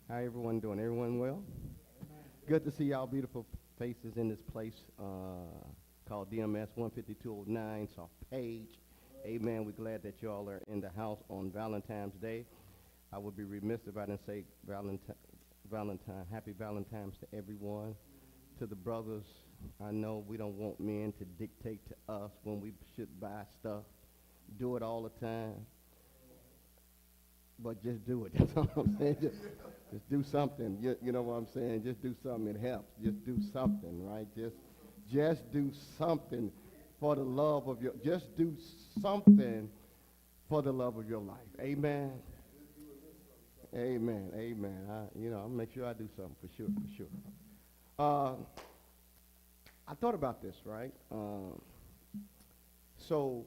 How everyone doing? Everyone well? Good to see y'all beautiful faces in this place called DMS 15209, South Page. Amen. We're glad that y'all are in the house on Valentine's Day. I would be remiss if I didn't say happy Valentine's to everyone. To the brothers, I know we don't want men to dictate to us when we should buy stuff. Do it all the time, but just do it. That's all I'm saying. Just do something. You know what I'm saying? Just do something. It helps. Just do something, right? Just do something for the love of your. Just do something for the love of your life. Amen. Amen. Amen. I'll make sure I do something for sure. For sure. Uh, I thought about this, right? So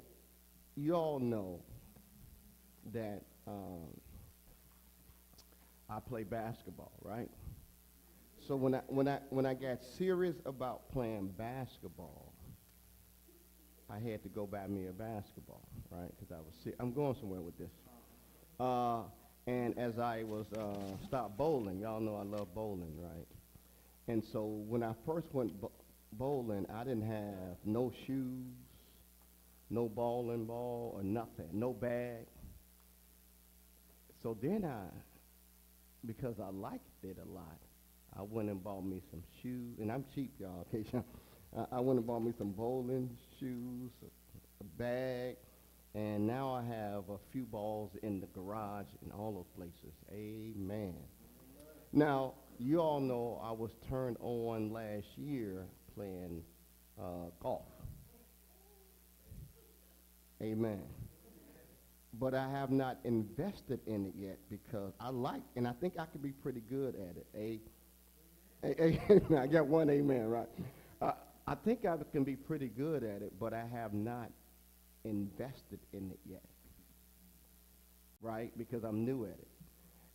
you all know that I play basketball, right? So when I got serious about playing basketball, I had to go buy me a basketball, right? Because I'm going somewhere with this. And as I was stopped bowling, y'all know I love bowling, right? And so when I first went bowling, I didn't have no shoes, no bowling ball or nothing, no bag. So then because I liked it a lot, I went and bought me some shoes, and I'm cheap, y'all. Okay, I went and bought me some bowling shoes, a bag, and now I have a few balls in the garage and all those places. Amen. Now, you all know I was turned on last year playing golf. Amen. But I have not invested in it yet because and I think I could be pretty good at it. I got one amen, right? I think I can be pretty good at it, but I have not invested in it yet, right? Because I'm new at it.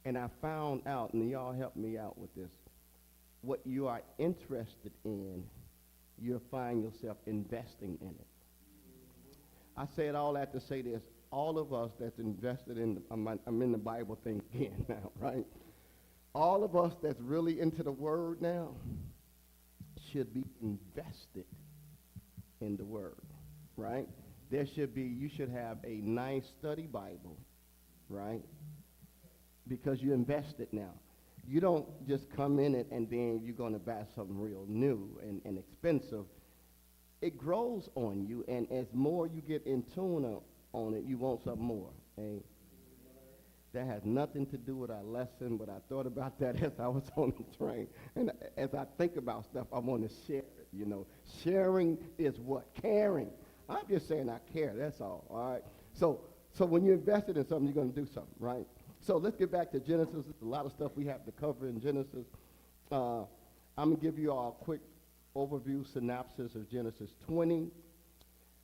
And I found out, and y'all help me out with this, what you are interested in, you'll find yourself investing in it. I said all that to say this. All of us that's invested in, I'm in the Bible thing again now, right? All of us that's really into the Word now should be invested in the Word, right? You should have a nice study Bible, right? Because you invested now. You don't just come in it and then you're going to buy something real new and expensive. It grows on you, and as more you get in tune on it, you want something more. That has nothing to do with our lesson, but I thought about that as I was on the train. And as I think about stuff, I want to share it, Sharing is what? Caring. I'm just saying I care, that's all right? So when you invested in something, you're going to do something, right? So let's get back to Genesis. There's a lot of stuff we have to cover in Genesis. I'm going to give you all a quick overview, synopsis of Genesis 20.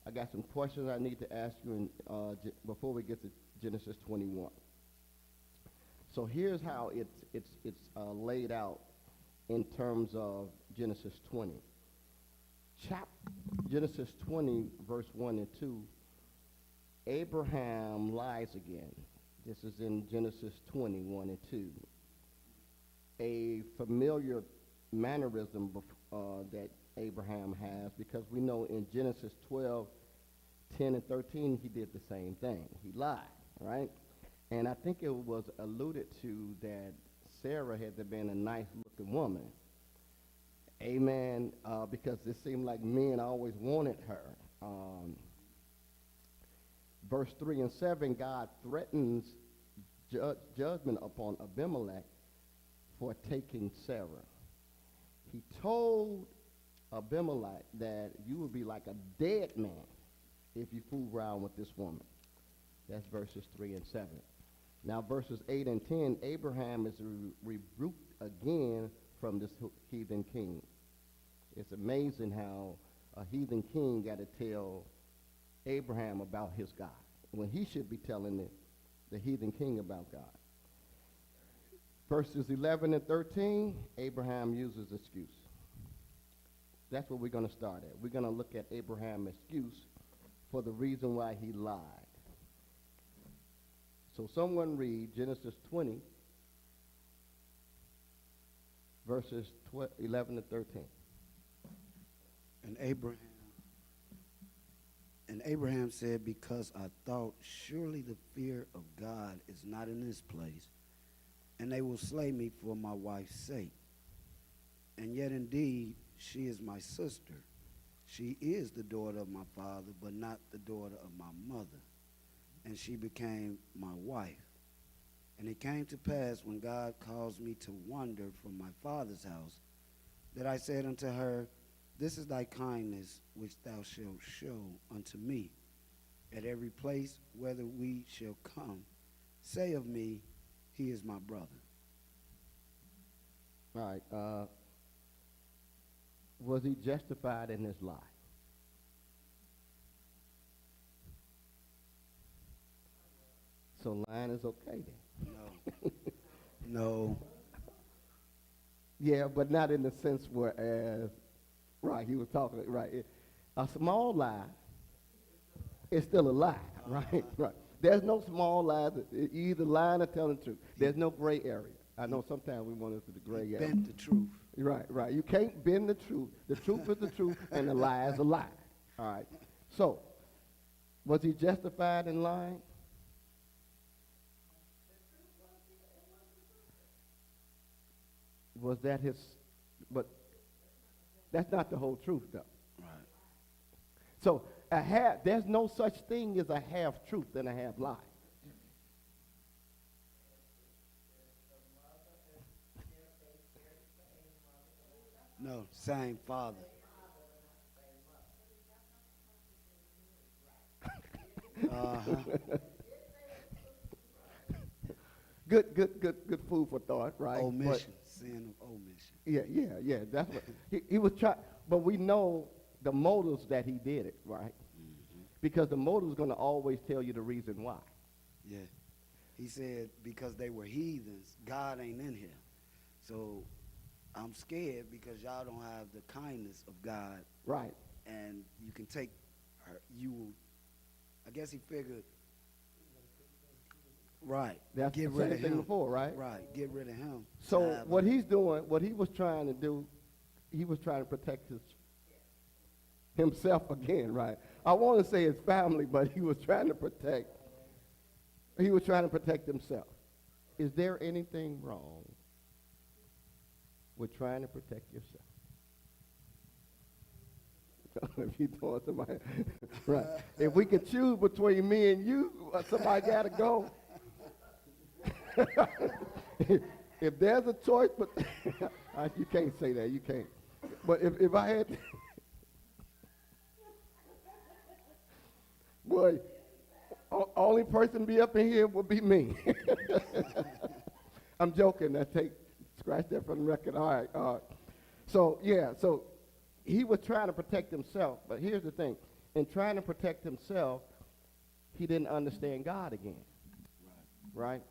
I got some questions I need to ask you before we get to Genesis 21. So here's how it's laid out in terms of Genesis 20. Genesis 20, verse 1 and 2, Abraham lies again. This is in Genesis 20, 1 and 2. A familiar mannerism that Abraham has, because we know in Genesis 12, 10 and 13, he did the same thing. He lied, right? And I think it was alluded to that Sarah had to been a nice-looking woman. Amen, because it seemed like men always wanted her. Verse 3 and 7, God threatens judgment upon Abimelech for taking Sarah. He told Abimelech that you will be like a dead man if you fool around with this woman. That's verses 3 and 7. Now, verses 8 and 10, Abraham is rebuked again from this heathen king. It's amazing how a heathen king got to tell Abraham about his God when he should be telling the heathen king about God. Verses 11 and 13, Abraham uses excuse. That's what we're going to start at. We're going to look at Abraham's excuse for the reason why he lied. So someone read Genesis 20, verses 11 to 13. And Abraham said, because I thought, surely the fear of God is not in this place, and they will slay me for my wife's sake. And yet indeed she is my sister. She is the daughter of my father, but not the daughter of my mother. And she became my wife. And it came to pass, when God caused me to wander from my father's house, that I said unto her, this is thy kindness which thou shalt show unto me. At every place whither we shall come, say of me, he is my brother. All right. Was he justified in his lie? So lying is okay then. No. No. Yeah, but not in the sense whereas, right, he was talking, right. A small lie is still a lie, right? Right. There's no small lies. You either lying or telling the truth. There's no gray area. I know sometimes we want into the gray area. Bent the truth. Right, right. You can't bend the truth. The truth is the truth, and the lie is a lie. All right. So, was he justified in lying? Was that his, but that's not the whole truth, though. Right. So, there's no such thing as a half truth and a half lie. No, same father. Uh-huh. Good food for thought, right? Omission, sin of omission. Yeah. That's what he was trying. But we know the motives that he did it, right? Mm-hmm. Because the motive is going to always tell you the reason why. Yeah. He said because they were heathens, God ain't in here. So I'm scared because y'all don't have the kindness of God. Right. And you can take her, you will, I guess he figured, right, That's get the rid same of thing him. before, right? Right, get rid of him. So what he's doing, what he was trying to do, he was trying to protect himself again, right? I want to say his family, but he was trying to protect himself. Is there anything wrong with trying to protect yourself? If you doing somebody, right? If we could choose between me and you, somebody got to go. If there's a choice, but you can't say that. You can't. But if I had, boy, only person be up in here would be me. I'm joking. Scratch that from the record. All right. So he was trying to protect himself, but here's the thing. In trying to protect himself, he didn't understand God again. Right?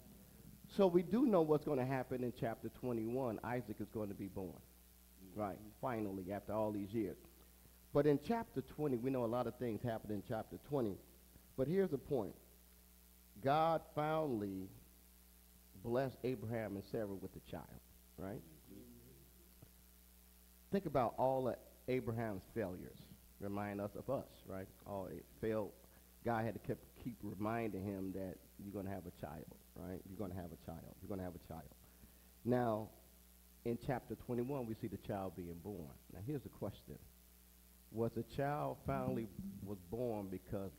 So we do know what's going to happen in chapter 21. Isaac is going to be born. Right? Finally, after all these years. But in chapter 20, we know a lot of things happened in chapter 20. But here's the point. God finally blessed Abraham and Sarah with a child. Right? Think about all of Abraham's failures. Remind us of us, right? All it failed. God had to keep reminding him that you're going to have a child, right? You're going to have a child. You're going to have a child. Now, in chapter 21, we see the child being born. Now, here's the question. Was the child finally was born because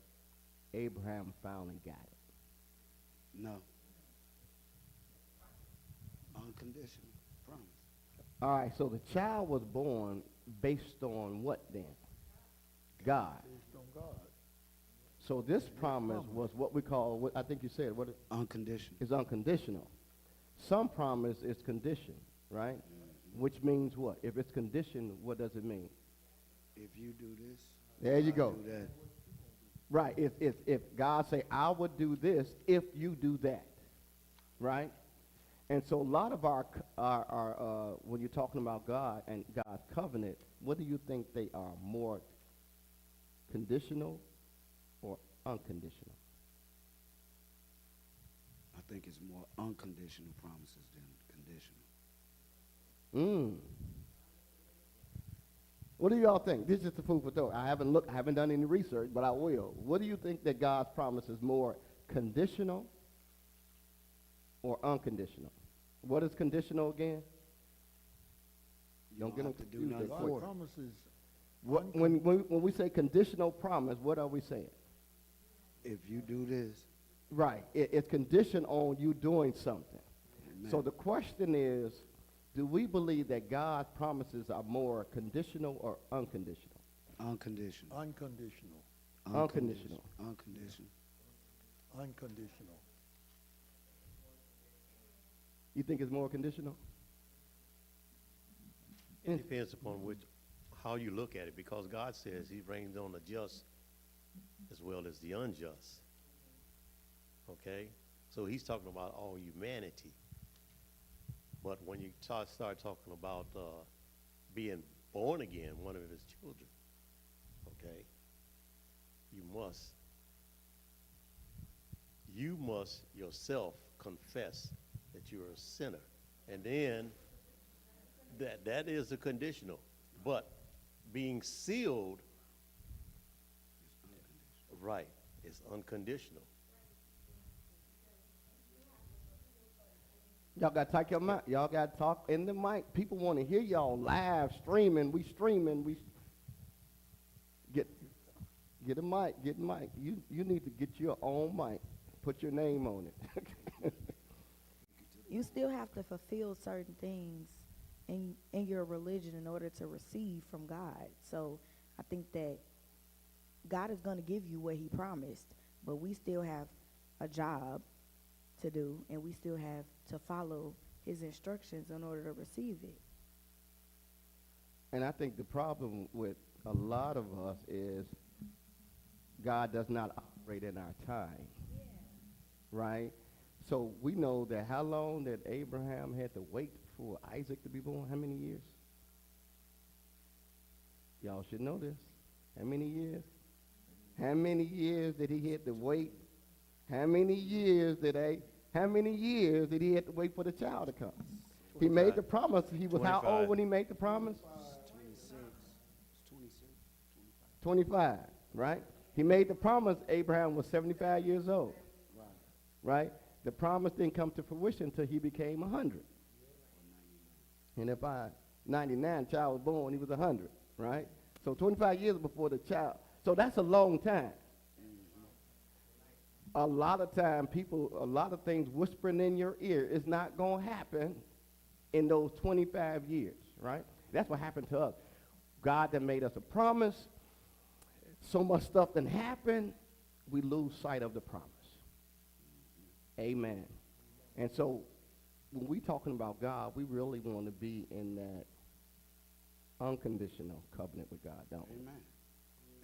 Abraham finally got it? No. Unconditional promise. All right, so the child was born based on what then? God. Based on God. So this promise was what we call, what I think you said, what Unconditional. is unconditional. Some promise is conditioned, right? Which means what? If it's conditioned, what does it mean? If you do this, There you I'll go. do that. Right. If God say, I would do this if you do that, right? And so a lot of our when you're talking about God and God's covenant, what do you think they are? More conditional or unconditional? I think it's more unconditional promises than conditional. Mm. What do y'all think? This is just a food for thought. I haven't done any research, but I will. What do you think that God's promise is more conditional or unconditional? What is conditional again? Don't get them have to do confused. nothing at for court. it. Promises. When we say conditional promise, what are we saying? If you do this, Right. It's conditioned on you doing something. amen. So the question is, do we believe that God's promises are more conditional or unconditional? Unconditional. Unconditional. Unconditional. Unconditional. Unconditional. You think it's more conditional? It depends upon how you look at it, because God says he reigns on the just as well as the unjust. Okay? So he's talking about all humanity. But when you start talking about being born again, one of his children, okay, you must yourself confess that you're a sinner. And then that is a conditional. But being sealed, right, is unconditional. Y'all got to talk your mic. Y'all got to talk in the mic. People want to hear y'all live streaming. We streaming. We get a mic. Get a mic. You need to get your own mic. Put your name on it. You still have to fulfill certain things in your religion in order to receive from God. So I think that God is going to give you what he promised, but we still have a job to do, and we still have to follow his instructions in order to receive it. And I think the problem with a lot of us is God does not operate in our time. Right? So we know that how long that Abraham had to wait for Isaac to be born? How many years? Y'all should know this. How many years? How many years did he have to wait? How many years did he have to wait for the child to come? He made the promise. He was how 25. old when he made the promise? 26. 26. 25, right? He made the promise. Abraham was 75 years old, right? The promise didn't come to fruition until he became 100. And if 99 child was born, he was 100, right? So 25 years before the child. So that's a long time. A lot of time, a lot of things whispering in your ear is not going to happen in those 25 years, right? That's what happened to us. God that made us a promise, so much stuff done happened, we lose sight of the promise. Amen. And so when we talking about God, we really want to be in that unconditional covenant with God, don't we? Amen.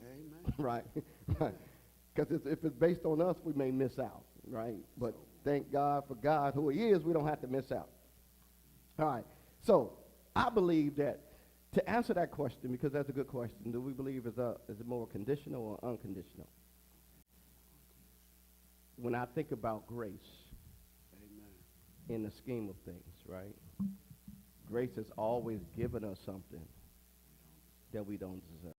Amen. Right? Right. Because if it's based on us, we may miss out, right? But thank God for God who he is, we don't have to miss out. All right. So I believe that to answer that question, because that's a good question, do we believe is it more conditional or unconditional? When I think about grace Amen. in the scheme of things, right? Grace has always given us something that we don't deserve.